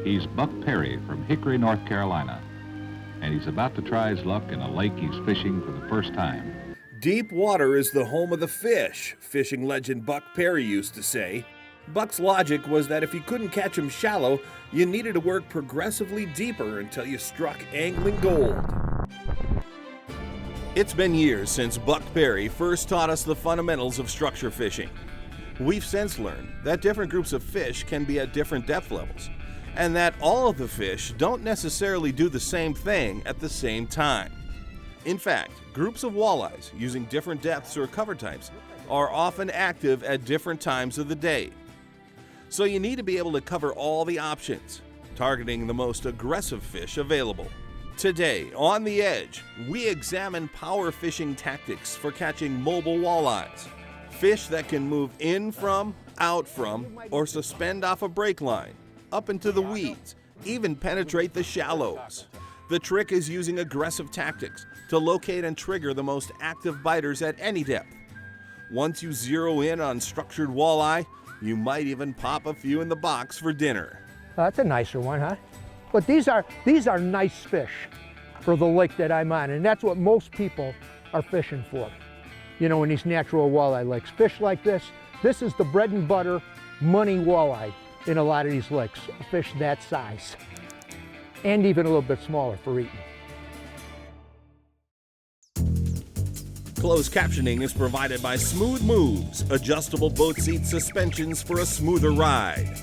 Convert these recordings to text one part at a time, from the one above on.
He's Buck Perry from Hickory, North Carolina, and he's about to try his luck in a lake he's fishing for the first time. Deep water is the home of the fish, fishing legend Buck Perry used to say. Buck's logic was that if you couldn't catch him shallow, you needed to work progressively deeper until you struck angling gold. It's been years since Buck Perry first taught us the fundamentals of structure fishing. We've since learned that different groups of fish can be at different depth levels, and that all of the fish don't necessarily do the same thing at the same time. In fact, groups of walleyes using different depths or cover types are often active at different times of the day. So you need to be able to cover all the options, targeting the most aggressive fish available. Today, on The Edge, we examine power fishing tactics for catching mobile walleyes. Fish that can move in from, out from, or suspend off a break line, up into the weeds, even penetrate the shallows. The trick is using aggressive tactics to locate and trigger the most active biters at any depth. Once you zero in on structured walleye, you might even pop a few in the box for dinner. That's a nicer one, huh? But these are nice fish for the lake that I'm on, and that's what most people are fishing for. You know, in these natural walleye lakes. Fish like this is the bread and butter money walleye in a lot of these lakes, a fish that size, and even a little bit smaller for eating. Closed captioning is provided by Smooth Moves, adjustable boat seat suspensions for a smoother ride.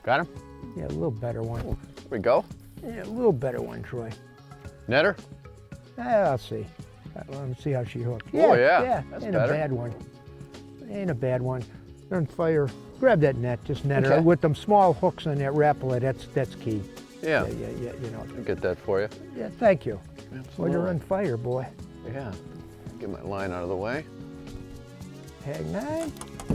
Got him? Yeah, a little better one. Here we go. Yeah, a little better one, Troy. Netter? I'll see. Let me see how she hooked. Oh, yeah. Yeah, That's ain't better. a bad one. Ain't a bad one. On fire. Grab that net, just net her. Okay. With them small hooks on that rapala, that's key. Yeah. Yeah, you know. I'll get that for you. Yeah, thank you. Well, Absolutely. you're on fire, boy. Yeah. Get my line out of the way. Hang on,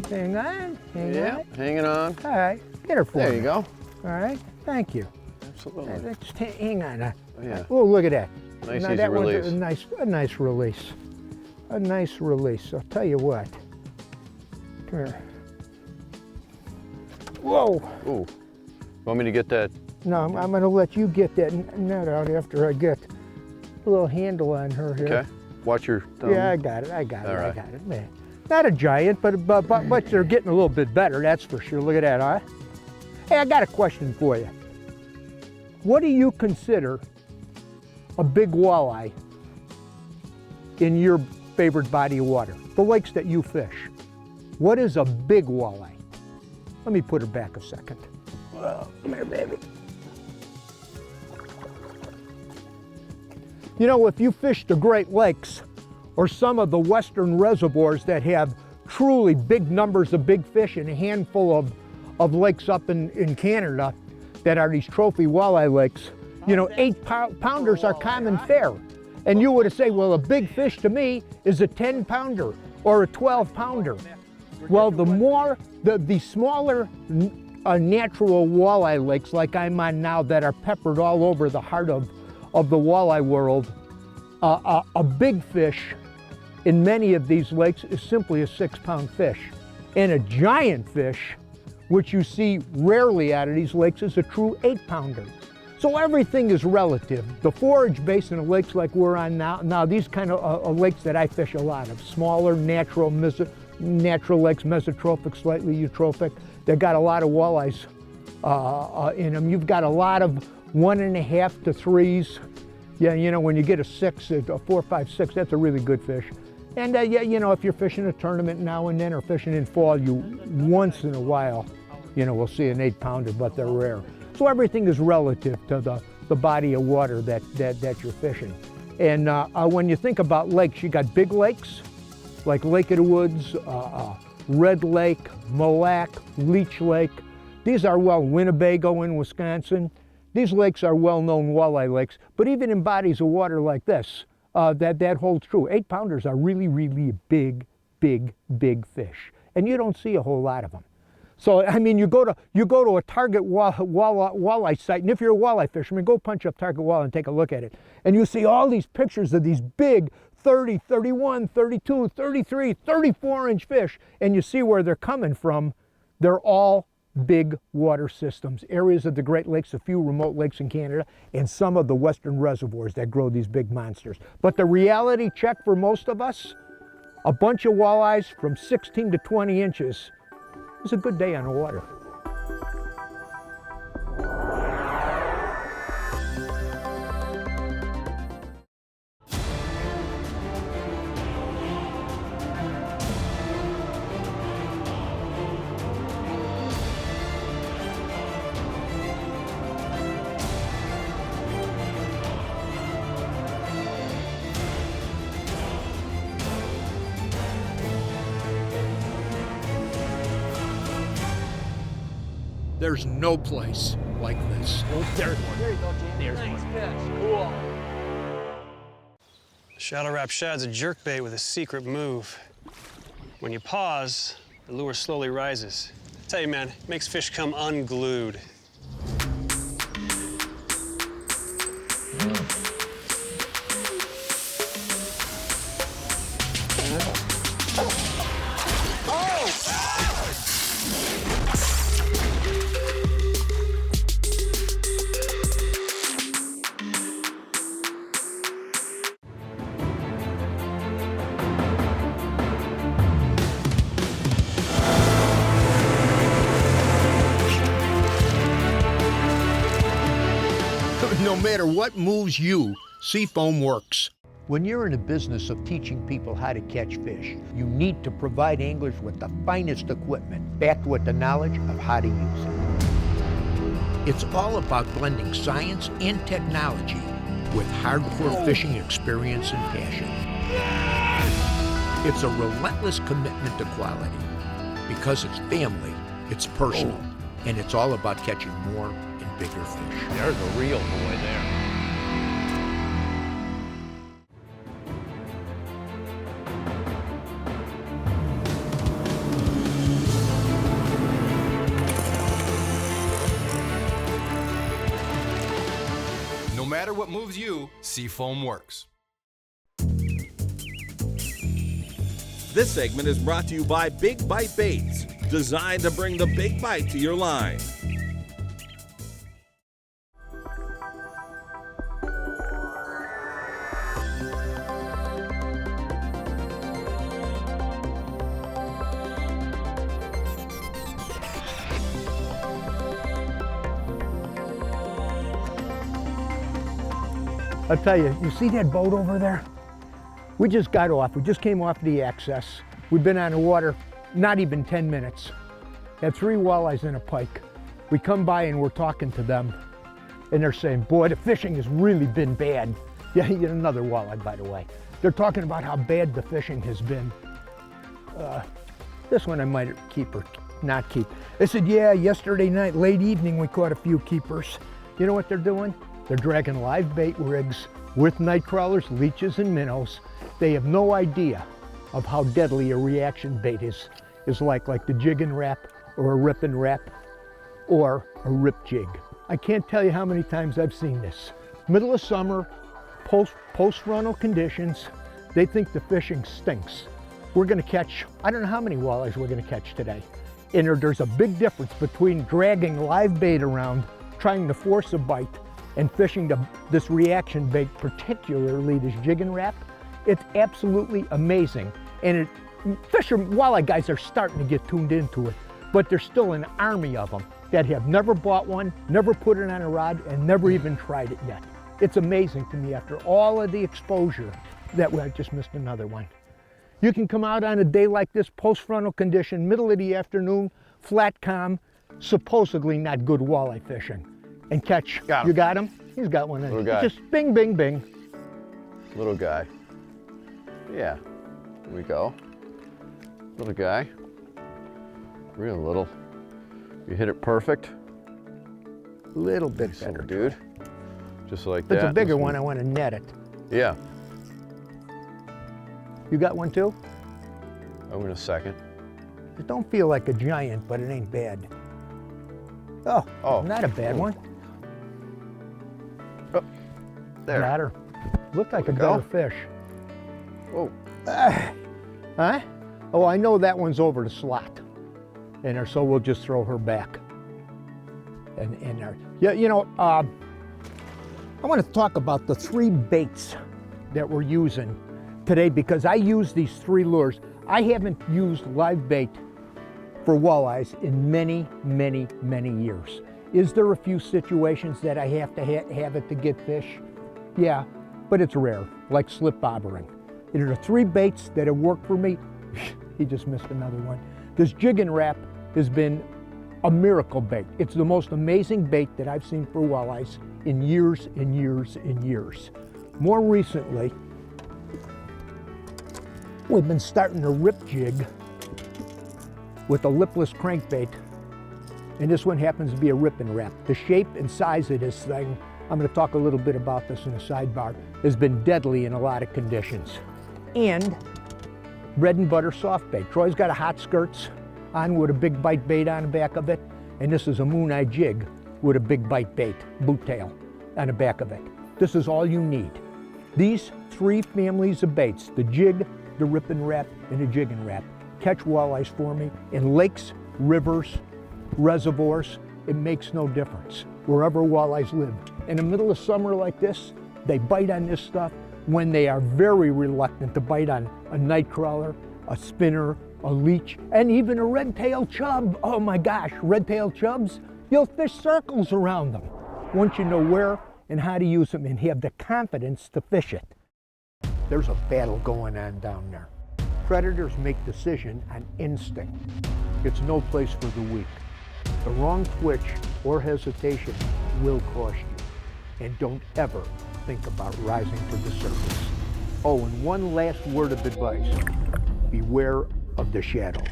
hang on, hang Yeah, on. hanging on. All right, get her for me. There you go. All right, thank you. Absolutely. Just hang on. Yeah. Oh, look at that. Nice, Now, easy that one's release. a nice release. A nice release. I'll tell you what. Come here. Whoa. Ooh. Want me to get that? No, I'm going to let you get that net out after I get a little handle on her here. Okay. Watch your thumb. Yeah, I got it. All right. I got it. Man. Not a giant, but they're getting a little bit better, that's for sure. Look at that, huh? Hey, I got a question for you. What do you consider a big walleye in your favorite body of water? The lakes that you fish. What is a big walleye? Let me put her back a second. Whoa, come here, baby. You know, if you fish the Great Lakes or some of the western reservoirs that have truly big numbers of big fish and a handful of lakes up in Canada that are these trophy walleye lakes, you know, 8-pounders are common fare. And you would say, well, a big fish to me is a 10-pounder or a 12-pounder. Well, the smaller natural walleye lakes like I'm on now that are peppered all over the heart of the walleye world, a big fish in many of these lakes is simply a 6-pound fish. And a giant fish, which you see rarely out of these lakes, is a true 8-pounder. So everything is relative. The forage basin of lakes like we're on now these kind of lakes that I fish a lot of, smaller natural lakes, mesotrophic, slightly eutrophic, they've got a lot of walleyes in them. You've got a lot of 1.5 to 3s. Yeah, you know, when you get a 6, a 4, 5, 6, that's a really good fish. And yeah, you know, if you're fishing a tournament now and then or fishing in fall, you once in a while, you know, will see an 8-pounder, but they're rare. So everything is relative to the body of water that you're fishing. And when you think about lakes, you got big lakes, like Lake of the Woods, Red Lake, Mille Lac, Leech Lake. These are Winnebago in Wisconsin. These lakes are well-known walleye lakes, but even in bodies of water like this, that holds true. 8-pounders are really, really big, big, big fish, and you don't see a whole lot of them. So, I mean, you go to a Target walleye site, and if you're a walleye fisherman, go punch up Target Walleye and take a look at it. And you see all these pictures of these big 30, 31, 32, 33, 34-inch fish, and you see where they're coming from. They're all big water systems, areas of the Great Lakes, a few remote lakes in Canada, and some of the western reservoirs that grow these big monsters. But the reality check for most of us, a bunch of walleyes from 16 to 20 inches is a good day on the water. There's no place like this. There's one. There you go, Jim. There's nice fish. Cool. Shallow wrap shad's a jerkbait with a secret move. When you pause, the lure slowly rises. I tell you, man, it makes fish come unglued. No matter what moves you, Seafoam works. When you're in the business of teaching people how to catch fish, you need to provide anglers with the finest equipment, backed with the knowledge of how to use it. It's all about blending science and technology with hardcore fishing experience and passion. It's a relentless commitment to quality because it's family, it's personal, and it's all about catching more and bigger fish. There's a real boy there. No matter what moves you, Seafoam works. This segment is brought to you by Big Bite Baits, designed to bring the big bite to your line. I'll tell you, you see that boat over there? We just got off. We just came off the access. We've been on the water not even 10 minutes. Had 3 walleyes and a pike. We come by and we're talking to them, and they're saying, boy, the fishing has really been bad. Yeah, you get another walleye, by the way. They're talking about how bad the fishing has been. This one I might keep or not keep. They said, yeah, yesterday night, late evening, we caught a few keepers. You know what they're doing? They're dragging live bait rigs with night crawlers, leeches, and minnows. They have no idea of how deadly a reaction bait is like the jig and wrap, or a rip and wrap, or a rip jig. I can't tell you how many times I've seen this. Middle of summer, post-frontal conditions, they think the fishing stinks. We're gonna catch, I don't know how many walleyes we're gonna catch today. And there's a big difference between dragging live bait around, trying to force a bite, and fishing this reaction bait, particularly this jig and wrap. It's absolutely amazing. And walleye guys are starting to get tuned into it, but there's still an army of them that have never bought one, never put it on a rod, and never even tried it yet. It's amazing to me after all of the exposure that I just missed another one. You can come out on a day like this, post-frontal condition, middle of the afternoon, flat calm, supposedly not good walleye fishing, and catch. Got him. You got him? He's got one. Little guy. Just bing, bing, bing. Little guy. Yeah, here we go. Little guy. Real little. You hit it perfect. Little bit Nice better. little dude. Just like If that. it's a bigger This one, I want to net it. Yeah, You got one too? oh, in a second. It don't feel like a giant, but it ain't bad. Oh, not a bad one. Oh, there. Got her. Looked like a Go. better fish. Whoa. Huh? Oh, I know that one's over the slot. And so we'll just throw her back. And there. Yeah, you know, I want to talk about the 3 baits that we're using today, because I use these 3 lures. I haven't used live bait for walleyes in many, many, many years. Is there a few situations that I have to have it to get fish? Yeah, but it's rare, like slip bobbering. There are 3 baits that have worked for me. He just missed another one. This jig and wrap has been a miracle bait. It's the most amazing bait that I've seen for walleyes in years and years and years. More recently, we've been starting a rip jig with a lipless crankbait, and this one happens to be a rip and wrap. The shape and size of this thing, I'm going to talk a little bit about this in the sidebar, has been deadly in a lot of conditions. And bread and butter soft bait. Troy's got a hot skirts on with a big bite bait on the back of it, and this is a moon eye jig with a big bite bait, boot tail, on the back of it. This is all you need. These 3 families of baits, the jig, the rip and wrap, and the jig and wrap, catch walleyes for me in lakes, rivers, reservoirs. It makes no difference wherever walleyes live. In the middle of summer like this, they bite on this stuff when they are very reluctant to bite on a night crawler, a spinner, a leech, and even a red-tailed chub. Oh my gosh, red-tailed chubs, you'll fish circles around them once you know where and how to use them and have the confidence to fish it. There's a battle going on down there. Predators make decision on instinct. It's no place for the weak. The wrong twitch or hesitation will cost you. And don't ever think about rising to the surface. Oh, and one last word of advice. Beware of the shadows.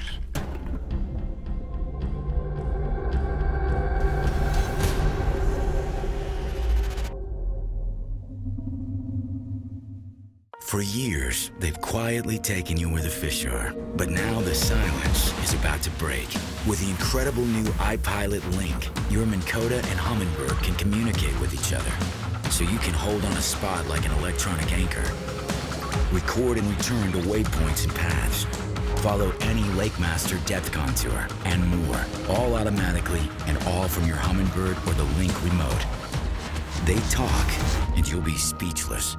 For years, they've quietly taken you where the fish are. But now the silence is about to break. With the incredible new iPilot Link, your Minn Kota and Humminbird can communicate with each other. So you can hold on a spot like an electronic anchor. Record and return to waypoints and paths. Follow any Lake Master depth contour and more. All automatically and all from your Humminbird or the Link remote. They talk and you'll be speechless.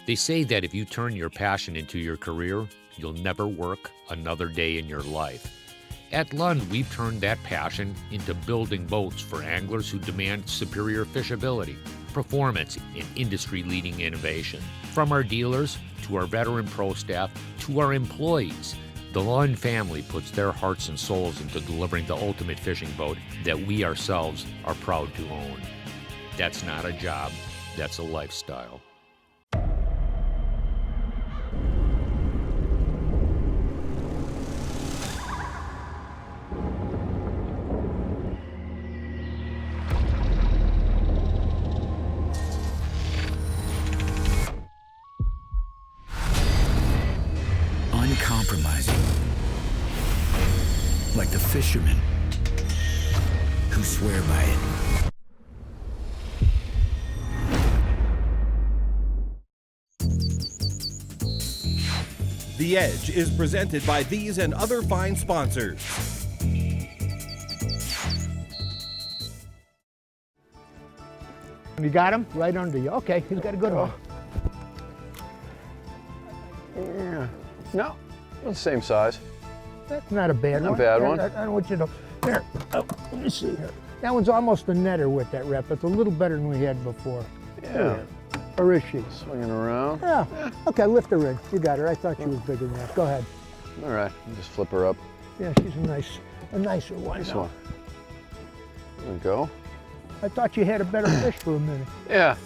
They say that if you turn your passion into your career, you'll never work another day in your life. At Lund, we've turned that passion into building boats for anglers who demand superior fishability, performance, and industry-leading innovation. From our dealers, to our veteran pro staff, to our employees, the Lund family puts their hearts and souls into delivering the ultimate fishing boat that we ourselves are proud to own. That's not a job, that's a lifestyle. Uncompromising, like the fishermen who swear by it. The Edge is presented by these and other fine sponsors. You got him right under you. Okay, he's got a good one. Yeah. No, the same size. That's not a bad one. Not a bad one. I don't want you to. Here, let me see here. That one's almost a netter with that rep. It's a little better than we had before. Yeah. Or is she? Swinging around. Yeah. Okay, lift her in. You got her. I thought she was bigger than that. Go ahead. All right, just flip her up. Yeah, she's a nicer one. Nice one. There we go. I thought you had a better fish for a minute. Yeah.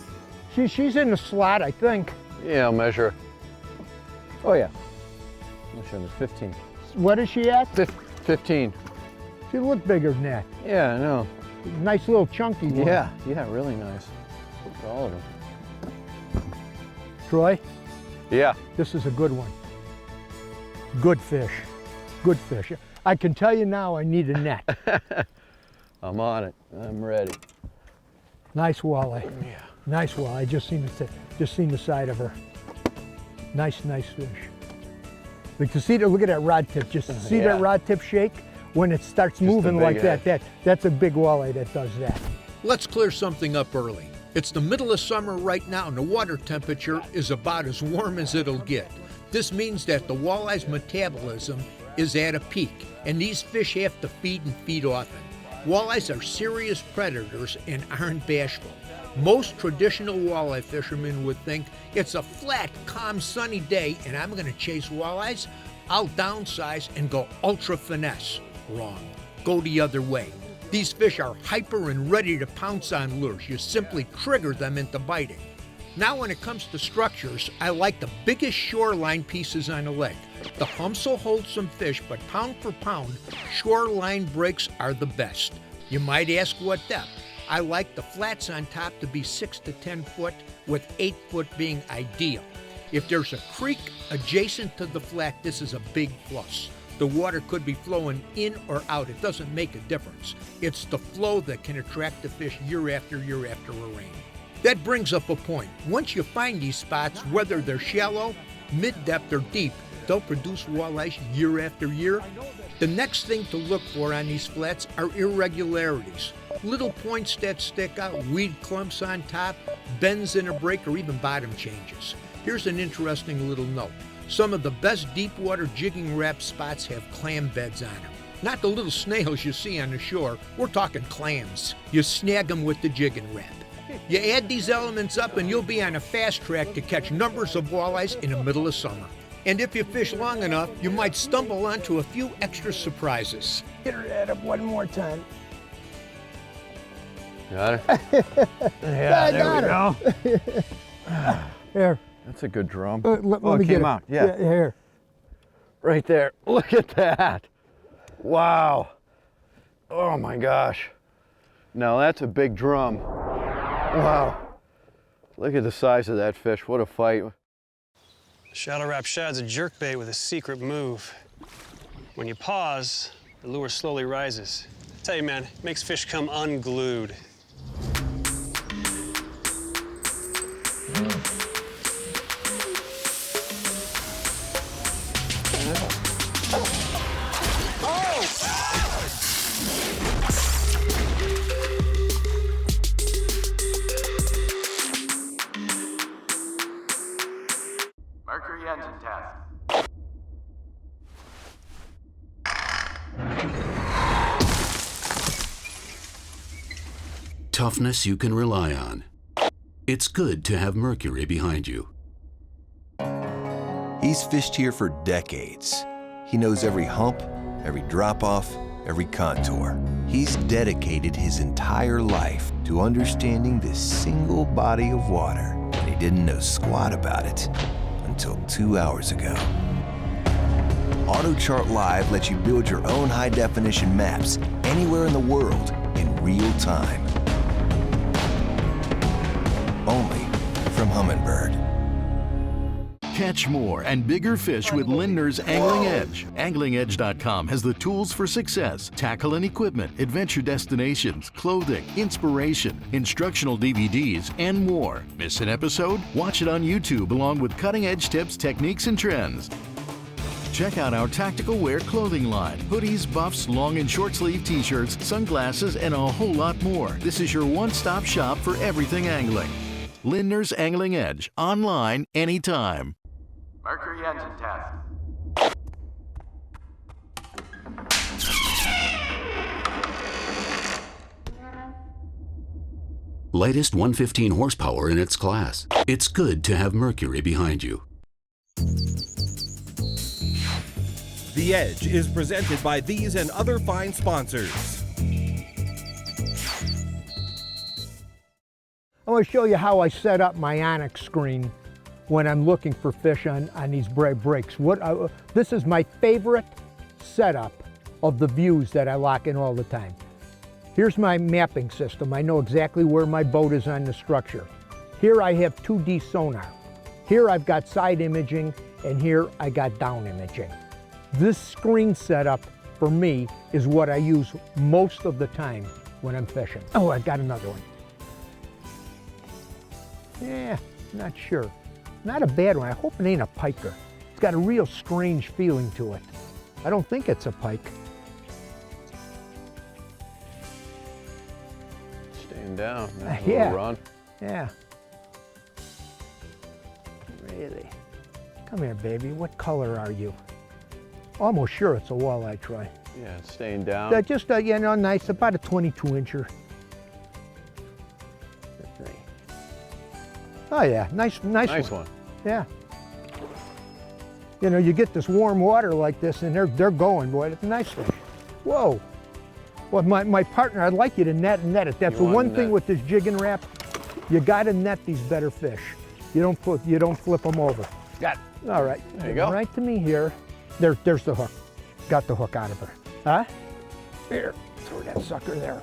She's in the slot, I think. Yeah, I'll measure. Oh yeah. I'm showing 15. What is she at? 15. She looked bigger than that. Yeah, I know. Nice little chunky one. Yeah, really nice. Look at all of them. Troy, Yeah. this is a good one. Good fish. good fish. I can tell you now I need a net. I'm on it. I'm ready. Nice walleye. Yeah. Nice walleye. I just seen the side of her. Nice fish. But to see, look at that rod tip. Just see that rod tip shake when it starts moving like that. That's a big walleye that does that. Let's clear something up early. It's the middle of summer right now and the water temperature is about as warm as it'll get. This means that the walleye's metabolism is at a peak and these fish have to feed and feed often. Walleyes are serious predators and aren't bashful. Most traditional walleye fishermen would think it's a flat, calm, sunny day and I'm going to chase walleyes. I'll downsize and go ultra finesse. Wrong. Go the other way. These fish are hyper and ready to pounce on lures. You simply trigger them into biting. Now when it comes to structures, I like the biggest shoreline pieces on a lake. The Humps will hold some fish, but pound for pound, shoreline breaks are the best. You might ask what depth. I like the flats on top to be 6 to 10 foot, with 8 foot being ideal. If there's a creek adjacent to the flat, this is a big plus. The water could be flowing in or out. It doesn't make a difference. It's the flow that can attract the fish year after a rain. That brings up a point. Once you find these spots, whether they're shallow, mid-depth, or deep, they'll produce walleyes year after year. The next thing to look for on these flats are irregularities. Little points that stick out, weed clumps on top, bends in a break, or even bottom changes. Here's an interesting little note. Some of the best deep water jigging wrap spots have clam beds on them. Not the little snails you see on the shore, we're talking clams. You snag them with the jigging wrap. You add these elements up and you'll be on a fast track to catch numbers of walleyes in the middle of summer. And if you fish long enough, you might stumble onto a few extra surprises. Get her head up one more time. Got it? Yeah, there we go. Here. That's a good drum. Let it me came get out. Yeah. Here. Right there. Look at that. Wow. Oh my gosh. Now that's a big drum. Wow. Look at the size of that fish. What a fight. Shadow Rap Shad's a jerkbait with a secret move. When you pause, the lure slowly rises. I tell you, man, it makes fish come unglued. Mercury engine test. Toughness you can rely on. It's good to have Mercury behind you. He's fished here for decades. He knows every hump, every drop-off, every contour. He's dedicated his entire life to understanding this single body of water, and he didn't know squat about it until 2 hours ago. AutoChart Live lets you build your own high-definition maps anywhere in the world in real time. Only from Humminbird. Catch more and bigger fish with Lindner's Angling Edge. AnglingEdge.com has the tools for success, tackle and equipment, adventure destinations, clothing, inspiration, instructional DVDs, and more. Miss an episode? Watch it on YouTube along with cutting-edge tips, techniques, and trends. Check out our tactical wear clothing line. Hoodies, buffs, long and short sleeve t-shirts, sunglasses, and a whole lot more. This is your one-stop shop for everything angling. Lindner's Angling Edge, online, anytime. Mercury engine test. Latest 115 horsepower in its class. It's good to have Mercury behind you. The Edge is presented by these and other fine sponsors. I want to show you how I set up my Onyx screen when I'm looking for fish on these breaks. This is my favorite setup of the views that I lock in all the time. Here's my mapping system. I know exactly where my boat is on the structure. Here I have 2D sonar. Here I've got side imaging, and here I got down imaging. This screen setup for me is what I use most of the time when I'm fishing. Oh, I got another one. Yeah, not sure. Not a bad one. I hope it ain't a piker. It's got a real strange feeling to it. I don't think it's a pike. Staying down. Nice Yeah. little run. Yeah. Really? Come here, baby. What color are you? Almost sure it's a walleye, Troy. Yeah, it's staying down. Just, you know, nice, about a 22-incher. Oh yeah, nice one. Yeah. You know, you get this warm water like this and they're going, boy. It's a nice fish. Whoa. Well, my partner, I'd like you to net it. That's the one thing with this jig and wrap. You got to net these better fish. You don't flip them over. Got it. All right. There you go. Right to me here. There's the hook. Got the hook out of her. Huh? Here. Throw that sucker there.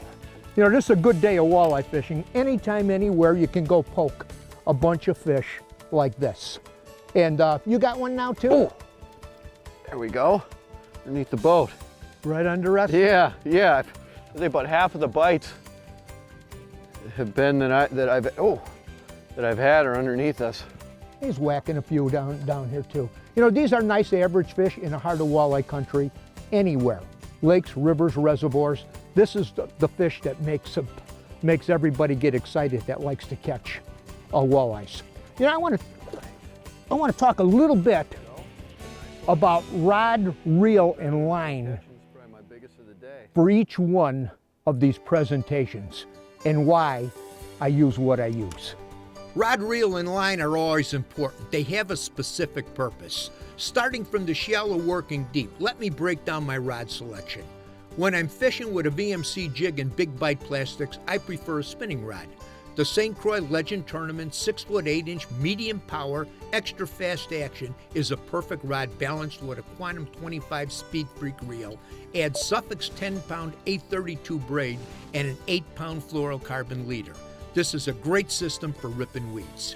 You know, this is a good day of walleye fishing. Anytime, anywhere, you can go poke a bunch of fish like this. And you got one now too? Oh, there we go, underneath the boat. Right under us? Yeah. I think about half of the bites have been that I've had are underneath us. He's whacking a few down here too. You know, these are nice average fish in the heart of walleye country, anywhere. Lakes, rivers, reservoirs. This is the fish that makes everybody get excited that likes to catch walleyes. You know, I want to talk a little bit about rod, reel, and line for each one of these presentations and why I use what I use. Rod, reel, and line are always important. They have a specific purpose. Starting from the shallow working deep, let me break down my rod selection. When I'm fishing with a VMC jig and big bite plastics, I prefer a spinning rod. The St. Croix Legend Tournament 6-foot 8-inch medium power, extra fast action is a perfect rod balanced with a Quantum 25 Speed Freak reel, adds Suffolk's 10-pound 832 braid, and an 8-pound fluorocarbon leader. This is a great system for ripping weeds.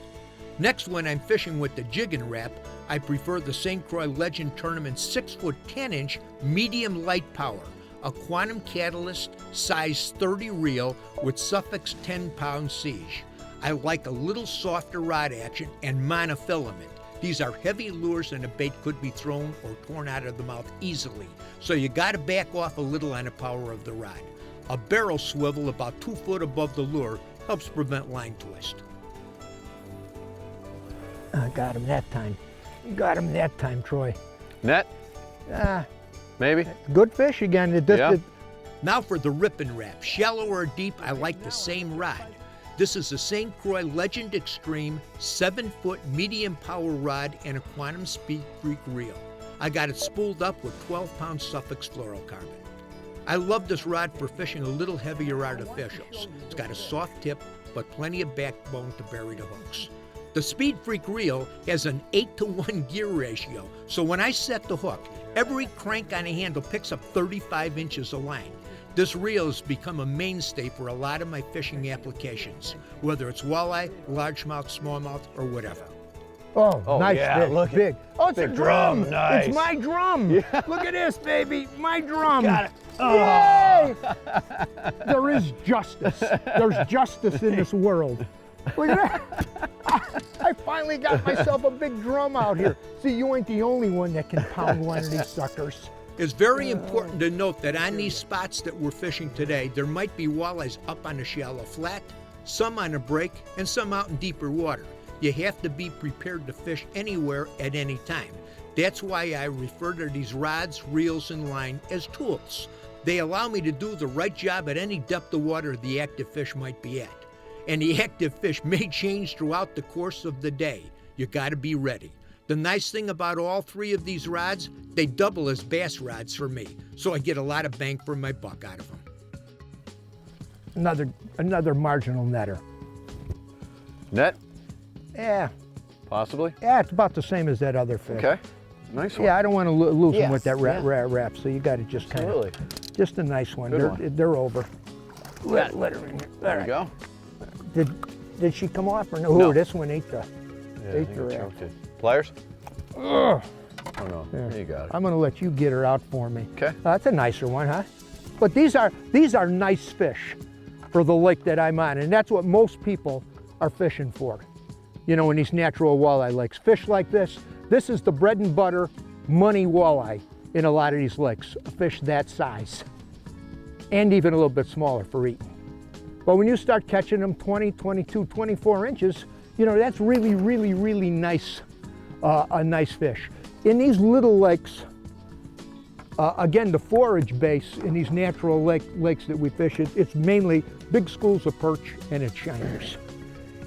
Next, when I'm fishing with the jig and wrap, I prefer the St. Croix Legend Tournament 6-foot 10-inch medium light power, a Quantum Catalyst size 30 reel with Suffolk's 10-pound Siege. I like a little softer rod action and monofilament. These are heavy lures and a bait could be thrown or torn out of the mouth easily, so you gotta back off a little on the power of the rod. A barrel swivel about 2 foot above the lure helps prevent line twist. I got him that time. Got him that time, Troy. Net? Maybe. Good fish again. Now for the rip and wrap. Shallow or deep, I like the same rod. This is a St. Croix Legend Extreme 7-foot medium power rod and a Quantum Speed Freak reel. I got it spooled up with 12-pound Suffolk's fluorocarbon. I love this rod for fishing a little heavier artificials. It's got a soft tip, but plenty of backbone to bury the hooks. The Speed Freak reel has an 8-to-1 gear ratio, so when I set the hook, every crank on the handle picks up 35 inches of line. This reel has become a mainstay for a lot of my fishing applications, whether it's walleye, largemouth, smallmouth, or whatever. Oh, nice yeah, fish, look big. Oh, it's big a drum. nice. It's my drum. Yeah. Look at this, baby, my drum. Got it. Yay! There is justice. There's justice in this world. Look at that. I finally got myself a big drum out here. See, you ain't the only one that can pound one of these suckers. It's very important to note that on these spots that we're fishing today, there might be walleyes up on a shallow flat, some on a break, and some out in deeper water. You have to be prepared to fish anywhere at any time. That's why I refer to these rods, reels, and line as tools. They allow me to do the right job at any depth of water the active fish might be at. And the active fish may change throughout the course of the day. You gotta be ready. The nice thing about all three of these rods, they double as bass rods for me, so I get a lot of bang for my buck out of them. Another marginal netter. Net? Yeah. Possibly? Yeah, it's about the same as that other fish. Okay. Nice one. Yeah, I don't want to lose them with that wrap, so you got to just kind of, just a nice one. They're over. Let her in here. There you go. Did she come off or no? No. Ooh, this one ate the wrap. Pliers? Ugh. Oh no, there you got it. I'm gonna let you get her out for me. Okay. That's a nicer one, huh? But these are nice fish for the lake that I'm on, and that's what most people are fishing for. You know, in these natural walleye lakes. Fish like this is the bread and butter money walleye in a lot of these lakes, a fish that size, and even a little bit smaller for eating. But when you start catching them 20, 22, 24 inches, you know, that's really, really, really nice, a nice fish. In these little lakes, again, the forage base in these natural lakes that we fish, it's mainly big schools of perch and it's shiners.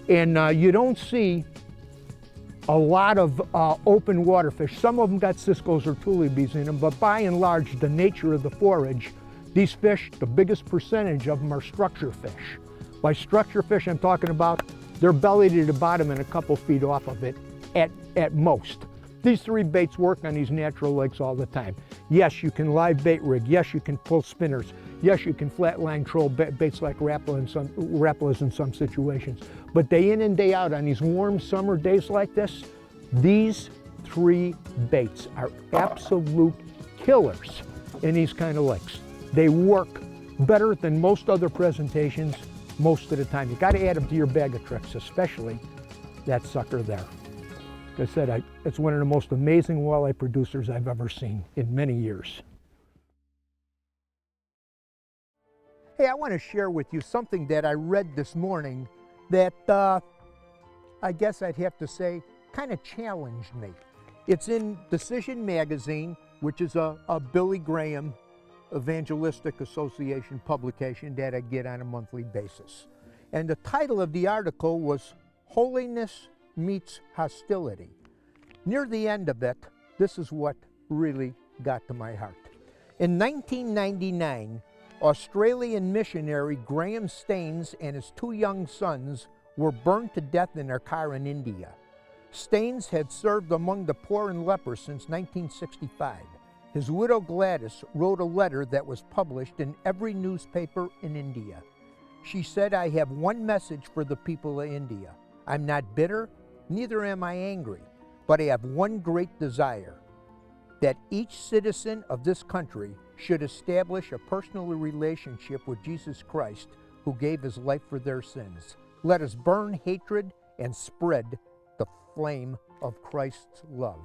And you don't see a lot of open water fish. Some of them got ciscos or tullibees in them, but by and large, the nature of the forage, these fish, the biggest percentage of them are structure fish. By structure fish, I'm talking about they're belly to the bottom and a couple feet off of it at most. These three baits work on these natural lakes all the time. Yes, you can live bait rig. Yes, you can pull spinners. Yes, you can flatline troll baits like Rapalas in some situations. But day in and day out on these warm summer days like this, these three baits are absolute killers in these kind of lakes. They work better than most other presentations most of the time. You got to add them to your bag of tricks, especially that sucker there. Like I said, it's one of the most amazing walleye producers I've ever seen in many years. Hey, I want to share with you something that I read this morning that I guess I'd have to say kind of challenged me. It's in Decision Magazine, which is a Billy Graham Evangelistic Association publication that I get on a monthly basis. And the title of the article was Holiness Meets Hostility. Near the end of it, this is what really got to my heart. In 1999, Australian missionary Graham Staines and his two young sons were burned to death in their car in India. Staines had served among the poor and lepers since 1965. His widow Gladys wrote a letter that was published in every newspaper in India. She said, "I have one message for the people of India. I'm not bitter, neither am I angry, but I have one great desire, that each citizen of this country should establish a personal relationship with Jesus Christ, who gave his life for their sins. Let us burn hatred and spread the flame of Christ's love."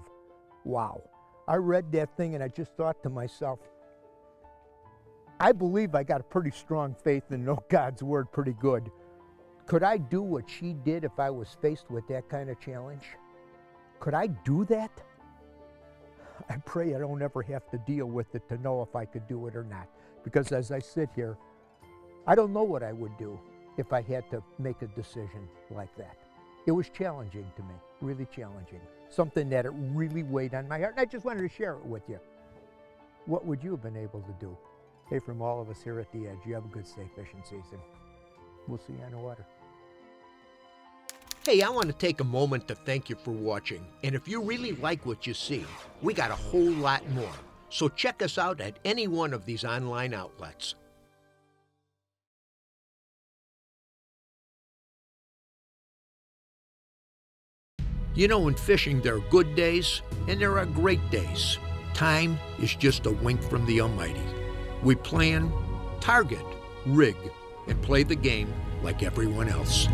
Wow. I read that thing and I just thought to myself, I believe I got a pretty strong faith and know God's word pretty good. Could I do what she did if I was faced with that kind of challenge? Could I do that? I pray I don't ever have to deal with it to know if I could do it or not. Because as I sit here, I don't know what I would do if I had to make a decision like that. It was challenging to me, really challenging. Something that it really weighed on my heart, and I just wanted to share it with you. What would you have been able to do? Hey, from all of us here at The Edge, you have a good safe fishing season. We'll see you on the water. Hey, I want to take a moment to thank you for watching. And if you really like what you see, we got a whole lot more. So check us out at any one of these online outlets. You know, in fishing, there are good days and there are great days. Time is just a wink from the Almighty. We plan, target, rig, and play the game like everyone else.